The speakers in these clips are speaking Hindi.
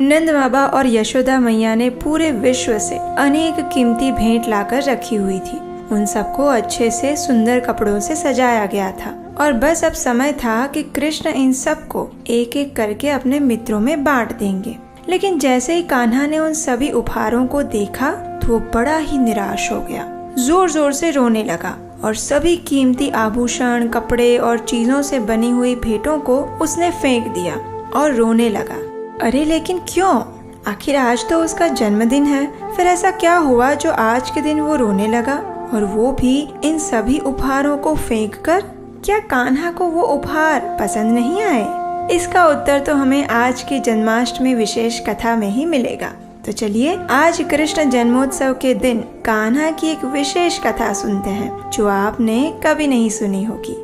नंद बाबा और यशोदा मैया ने पूरे विश्व से अनेक कीमती भेंट लाकर रखी हुई थी। उन सबको अच्छे से सुंदर कपड़ों से सजाया गया था और बस अब समय था कि कृष्ण इन सबको एक एक करके अपने मित्रों में बांट देंगे। लेकिन जैसे ही कान्हा ने उन सभी उपहारों को देखा तो वो बड़ा ही निराश हो गया, जोर जोर से रोने लगा और सभी कीमती आभूषण, कपड़े और चीजों से बनी हुई भेंटों को उसने फेंक दिया और रोने लगा। अरे लेकिन क्यों? आखिर आज तो उसका जन्मदिन है। फिर ऐसा क्या हुआ जो आज के दिन वो रोने लगा, और वो भी इन सभी उपहारों को फेंककर? क्या कान्हा को वो उपहार पसंद नहीं आए? इसका उत्तर तो हमें आज की जन्माष्टमी विशेष कथा में ही मिलेगा। तो चलिए आज कृष्ण जन्मोत्सव के दिन कान्हा की एक विशेष कथा सुनते हैं जो आपने कभी नहीं सुनी होगी।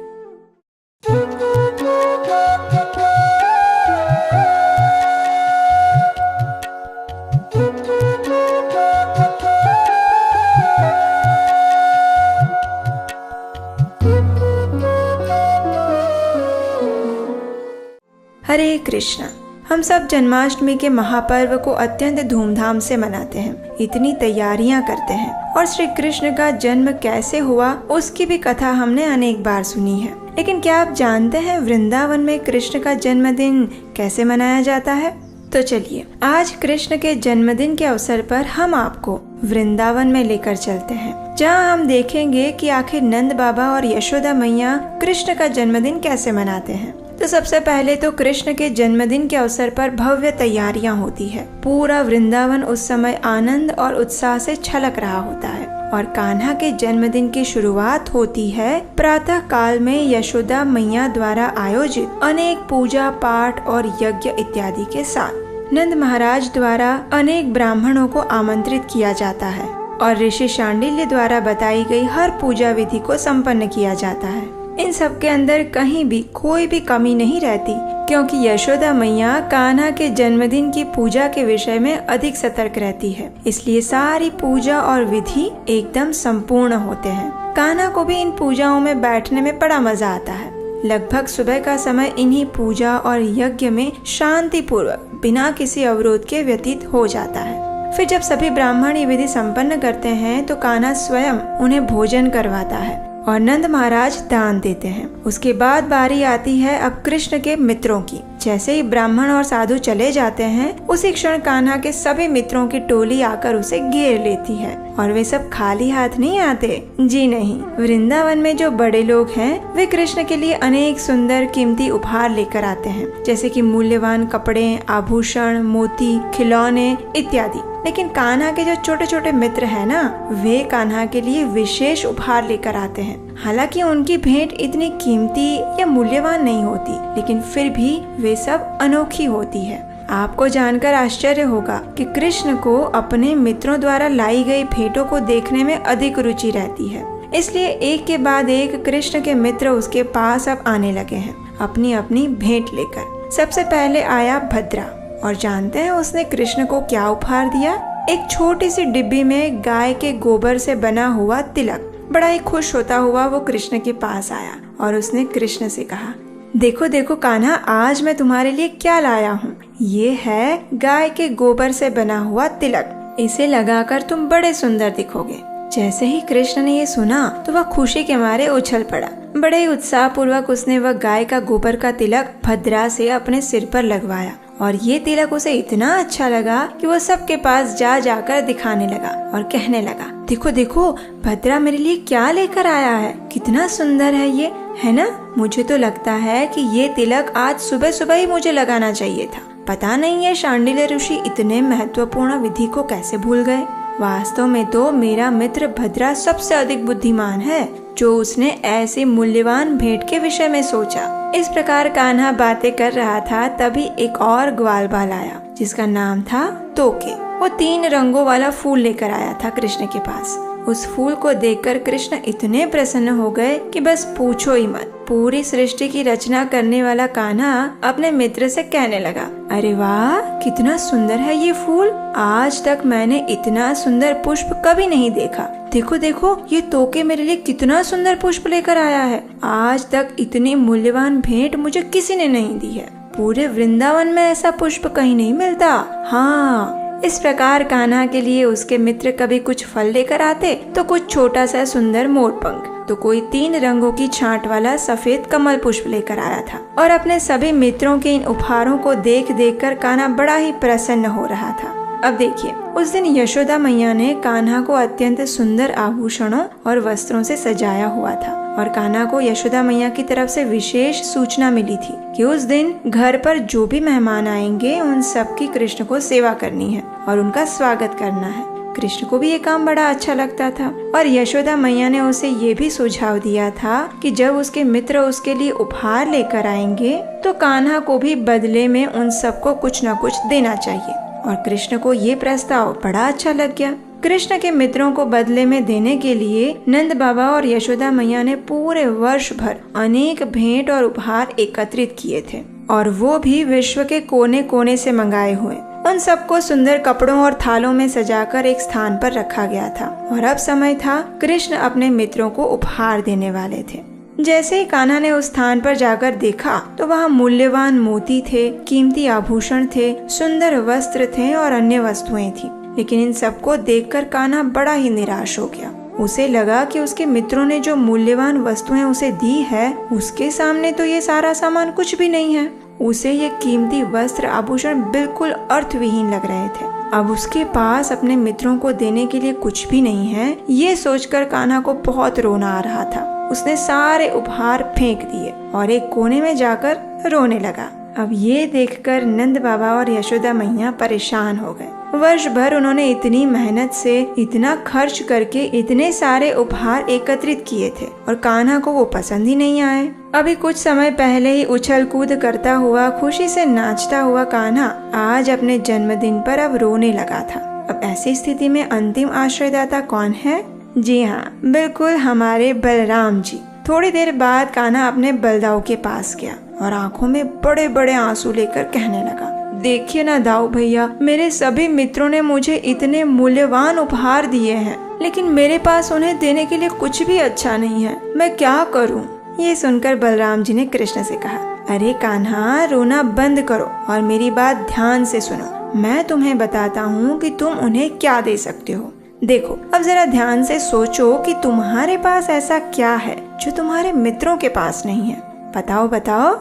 हरे कृष्णा। हम सब जन्माष्टमी के महापर्व को अत्यंत धूमधाम से मनाते हैं, इतनी तैयारियां करते हैं और श्री कृष्ण का जन्म कैसे हुआ उसकी भी कथा हमने अनेक बार सुनी है। लेकिन क्या आप जानते हैं वृंदावन में कृष्ण का जन्मदिन कैसे मनाया जाता है? तो चलिए आज कृष्ण के जन्मदिन के अवसर पर हम आपको वृंदावन में लेकर चलते हैं, जहां हम देखेंगे कि आखिर नंद बाबा और यशोदा मैया कृष्ण का जन्मदिन कैसे मनाते हैं। तो सबसे पहले तो कृष्ण के जन्मदिन के अवसर पर भव्य तैयारियां होती है। पूरा वृंदावन उस समय आनंद और उत्साह से छलक रहा होता है और कान्हा के जन्मदिन की शुरुआत होती है प्रातः काल में यशोदा मैया द्वारा आयोजित अनेक पूजा पाठ और यज्ञ इत्यादि के साथ। नंद महाराज द्वारा अनेक ब्राह्मणों को आमंत्रित किया जाता है और ऋषि शांडिल्य द्वारा बताई गई हर पूजा विधि को संपन्न किया जाता है। इन सब के अंदर कहीं भी कोई भी कमी नहीं रहती, क्योंकि यशोदा मैया कान्हा के जन्मदिन की पूजा के विषय में अधिक सतर्क रहती है, इसलिए सारी पूजा और विधि एकदम संपूर्ण होते हैं। कान्हा को भी इन पूजाओं में बैठने में बड़ा मजा आता है। लगभग सुबह का समय इन्हीं पूजा और यज्ञ में शांति पूर्वक बिना किसी अवरोध के व्यतीत हो जाता है। फिर जब सभी ब्राह्मण ये विधि संपन्न करते हैं तो कान्हा स्वयं उन्हें भोजन करवाता है और नंद महाराज दान देते हैं। उसके बाद बारी आती है अब कृष्ण के मित्रों की। जैसे ही ब्राह्मण और साधु चले जाते हैं उसी क्षण कान्हा के सभी मित्रों की टोली आकर उसे घेर लेती है और वे सब खाली हाथ नहीं आते। जी नहीं, वृंदावन में जो बड़े लोग हैं वे कृष्ण के लिए अनेक सुंदर कीमती उपहार लेकर आते हैं, जैसे कि मूल्यवान कपड़े, आभूषण, मोती, खिलौने इत्यादि। लेकिन कान्हा के जो छोटे छोटे मित्र हैं ना, वे कान्हा के लिए विशेष उपहार लेकर आते हैं। हालांकि उनकी भेंट इतनी कीमती या मूल्यवान नहीं होती, लेकिन फिर भी वे सब अनोखी होती है। आपको जानकर आश्चर्य होगा कि कृष्ण को अपने मित्रों द्वारा लाई गई भेंटों को देखने में अधिक रुचि रहती है, इसलिए एक के बाद एक कृष्ण के मित्र उसके पास अब आने लगे हैं अपनी अपनी भेंट लेकर। सबसे पहले आया भद्रा, और जानते हैं उसने कृष्ण को क्या उपहार दिया? एक छोटी सी डिब्बी में गाय के गोबर से बना हुआ तिलक। बड़ा ही खुश होता हुआ वो कृष्ण के पास आया और उसने कृष्ण से कहा, देखो देखो कान्हा, आज मैं तुम्हारे लिए क्या लाया हूँ। ये है गाय के गोबर से बना हुआ तिलक, इसे लगाकर तुम बड़े सुंदर दिखोगे। जैसे ही कृष्ण ने ये सुना तो वह खुशी के मारे उछल पड़ा। बड़े ही उत्साह पूर्वक उसने वह गाय का गोबर का तिलक भद्रा से अपने सिर पर लगवाया और ये तिलक उसे इतना अच्छा लगा कि वो सबके पास जा जाकर दिखाने लगा और कहने लगा, देखो देखो भद्रा मेरे लिए क्या लेकर आया है, कितना सुंदर है ये, है ना? मुझे तो लगता है कि ये तिलक आज सुबह सुबह ही मुझे लगाना चाहिए था। पता नहीं ये शांडिल्य ऋषि इतने महत्वपूर्ण विधि को कैसे भूल गए। वास्तव में तो मेरा मित्र भद्रा सबसे अधिक बुद्धिमान है, जो उसने ऐसी मूल्यवान भेंट के विषय में सोचा। इस प्रकार कान्हा बातें कर रहा था, तभी एक और ग्वालबाल आया जिसका नाम था तोके। वो 3 रंगों वाला फूल लेकर आया था कृष्ण के पास। उस फूल को देखकर कृष्ण इतने प्रसन्न हो गए कि बस पूछो ही मत। पूरी सृष्टि की रचना करने वाला कान्हा अपने मित्र से कहने लगा, अरे वाह, कितना सुंदर है ये फूल, आज तक मैंने इतना सुंदर पुष्प कभी नहीं देखा। देखो देखो ये तोके मेरे लिए कितना सुंदर पुष्प लेकर आया है, आज तक इतनी मूल्यवान भेंट मुझे किसी ने नहीं दी है। पूरे वृंदावन में ऐसा पुष्प कहीं नहीं मिलता। हाँ, इस प्रकार कान्हा के लिए उसके मित्र कभी कुछ फल लेकर आते तो कुछ छोटा सा सुंदर मोरपंख, तो कोई 3 रंगों की छांट वाला सफेद कमल पुष्प लेकर आया था। और अपने सभी मित्रों के इन उपहारों को देख देख कर कान्हा बड़ा ही प्रसन्न हो रहा था। अब देखिए, उस दिन यशोदा मैया ने कान्हा को अत्यंत सुंदर आभूषणों और वस्त्रों से सजाया हुआ था और कान्हा को यशोदा मैया की तरफ से विशेष सूचना मिली थी कि उस दिन घर पर जो भी मेहमान आएंगे उन सबकी कृष्ण को सेवा करनी है और उनका स्वागत करना है। कृष्ण को भी ये काम बड़ा अच्छा लगता था और यशोदा मैया ने उसे ये भी सुझाव दिया था कि जब उसके मित्र उसके लिए उपहार लेकर आएंगे तो कान्हा को भी बदले में उन सबको कुछ न कुछ देना चाहिए। और कृष्ण को ये प्रस्ताव बड़ा अच्छा लग गया। कृष्ण के मित्रों को बदले में देने के लिए नंद बाबा और यशोदा मैया ने पूरे वर्ष भर अनेक भेंट और उपहार एकत्रित किए थे और वो भी विश्व के कोने कोने से मंगाए हुए। उन सबको सुंदर कपड़ों और थालों में सजाकर एक स्थान पर रखा गया था और अब समय था कृष्ण अपने मित्रों को उपहार देने वाले थे। जैसे ही कान्हा ने उस स्थान पर जाकर देखा तो वहाँ मूल्यवान मोती थे, कीमती आभूषण थे, सुंदर वस्त्र थे और अन्य वस्तुएं थी। लेकिन इन सबको देखकर कान्हा बड़ा ही निराश हो गया। उसे लगा कि उसके मित्रों ने जो मूल्यवान वस्तुएं उसे दी है उसके सामने तो ये सारा सामान कुछ भी नहीं है। उसे ये कीमती वस्त्र आभूषण बिल्कुल अर्थविहीन लग रहे थे। अब उसके पास अपने मित्रों को देने के लिए कुछ भी नहीं है, ये सोचकर कान्हा को बहुत रोना आ रहा था। उसने सारे उपहार फेंक दिए और एक कोने में जाकर रोने लगा। अब ये देखकर नंद बाबा और यशोदा मैया परेशान हो गए। वर्ष भर उन्होंने इतनी मेहनत से इतना खर्च करके इतने सारे उपहार एकत्रित किए थे और कान्हा को वो पसंद ही नहीं आए। अभी कुछ समय पहले ही उछल कूद करता हुआ, खुशी से नाचता हुआ कान्हा आज अपने जन्मदिन पर अब रोने लगा था। अब ऐसी स्थिति में अंतिम आश्रयदाता कौन है? जी हाँ, बिल्कुल हमारे बलराम जी। थोड़ी देर बाद कान्हा अपने बलदाऊ के पास गया और आंखों में बड़े बड़े आंसू लेकर कहने लगा, देखिए ना दाऊ भैया, मेरे सभी मित्रों ने मुझे इतने मूल्यवान उपहार दिए हैं, लेकिन मेरे पास उन्हें देने के लिए कुछ भी अच्छा नहीं है। मैं क्या करूं? ये सुनकर बलराम जी ने कृष्ण से कहा, अरे कान्हा, रोना बंद करो और मेरी बात ध्यान से सुनो। मैं तुम्हें बताता हूँ कि तुम उन्हें क्या दे सकते हो। देखो, अब जरा ध्यान से सोचो कि तुम्हारे पास ऐसा क्या है जो तुम्हारे मित्रों के पास नहीं है। बताओ बताओ।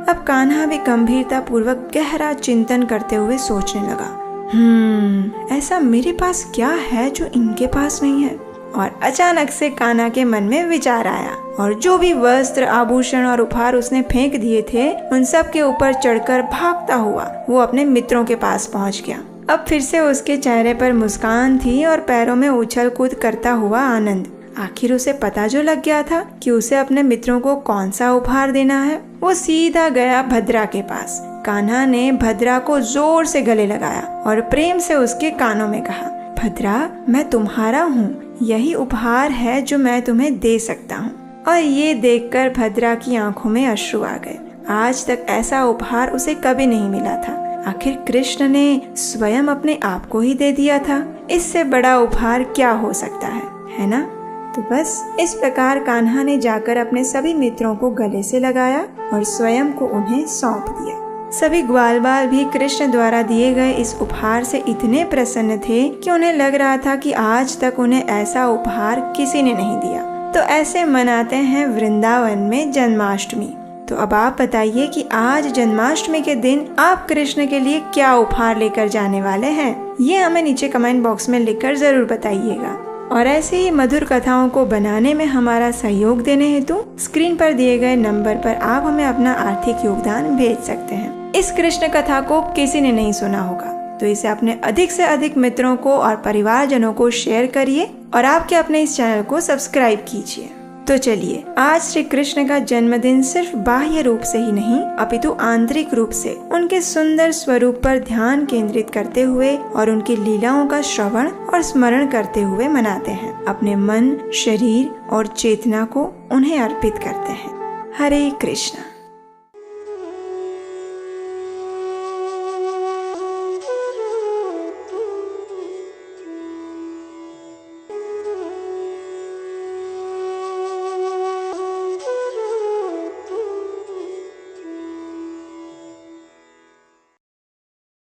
अब कान्हा भी गंभीरता पूर्वक गहरा चिंतन करते हुए सोचने लगा, ऐसा मेरे पास क्या है जो इनके पास नहीं है। और अचानक से कान्हा के मन में विचार आया और जो भी वस्त्र, आभूषण और उपहार उसने फेंक दिए थे उन सब के ऊपर चढ़कर भागता हुआ वो अपने मित्रों के पास पहुंच गया। अब फिर से उसके चेहरे पर मुस्कान थी और पैरों में उछल कूद करता हुआ आनंद। आखिर उसे पता जो लग गया था कि उसे अपने मित्रों को कौन सा उपहार देना है। वो सीधा गया भद्रा के पास। कान्हा ने भद्रा को जोर से गले लगाया और प्रेम से उसके कानों में कहा, भद्रा, मैं तुम्हारा हूँ, यही उपहार है जो मैं तुम्हें दे सकता हूँ। और ये देखकर भद्रा की आंखों में अश्रु आ गए। आज तक ऐसा उपहार उसे कभी नहीं मिला था। आखिर कृष्ण ने स्वयं अपने आप को ही दे दिया था। इससे बड़ा उपहार क्या हो सकता है ना? तो बस इस प्रकार कान्हा ने जाकर अपने सभी मित्रों को गले से लगाया और स्वयं को उन्हें सौंप दिया। सभी ग्वाल बाल भी कृष्ण द्वारा दिए गए इस उपहार से इतने प्रसन्न थे कि उन्हें लग रहा था कि आज तक उन्हें ऐसा उपहार किसी ने नहीं दिया। तो ऐसे मनाते हैं वृंदावन में जन्माष्टमी। तो अब आप बताइए कि आज जन्माष्टमी के दिन आप कृष्ण के लिए क्या उपहार लेकर जाने वाले हैं? ये हमें नीचे कमेंट बॉक्स में लिखकर जरूर बताइएगा। और ऐसे ही मधुर कथाओं को बनाने में हमारा सहयोग देने हेतु स्क्रीन पर दिए गए नंबर पर आप हमें अपना आर्थिक योगदान भेज सकते हैं। इस कृष्ण कथा को किसी ने नहीं सुना होगा, तो इसे अपने अधिक से अधिक मित्रों को और परिवारजनों को शेयर करिए और आपके अपने इस चैनल को सब्सक्राइब कीजिए। तो चलिए, आज श्री कृष्ण का जन्मदिन सिर्फ बाह्य रूप से ही नहीं अपितु आंतरिक रूप से उनके सुंदर स्वरूप पर ध्यान केंद्रित करते हुए और उनकी लीलाओं का श्रवण और स्मरण करते हुए मनाते हैं। अपने मन, शरीर और चेतना को उन्हें अर्पित करते हैं। हरे कृष्ण।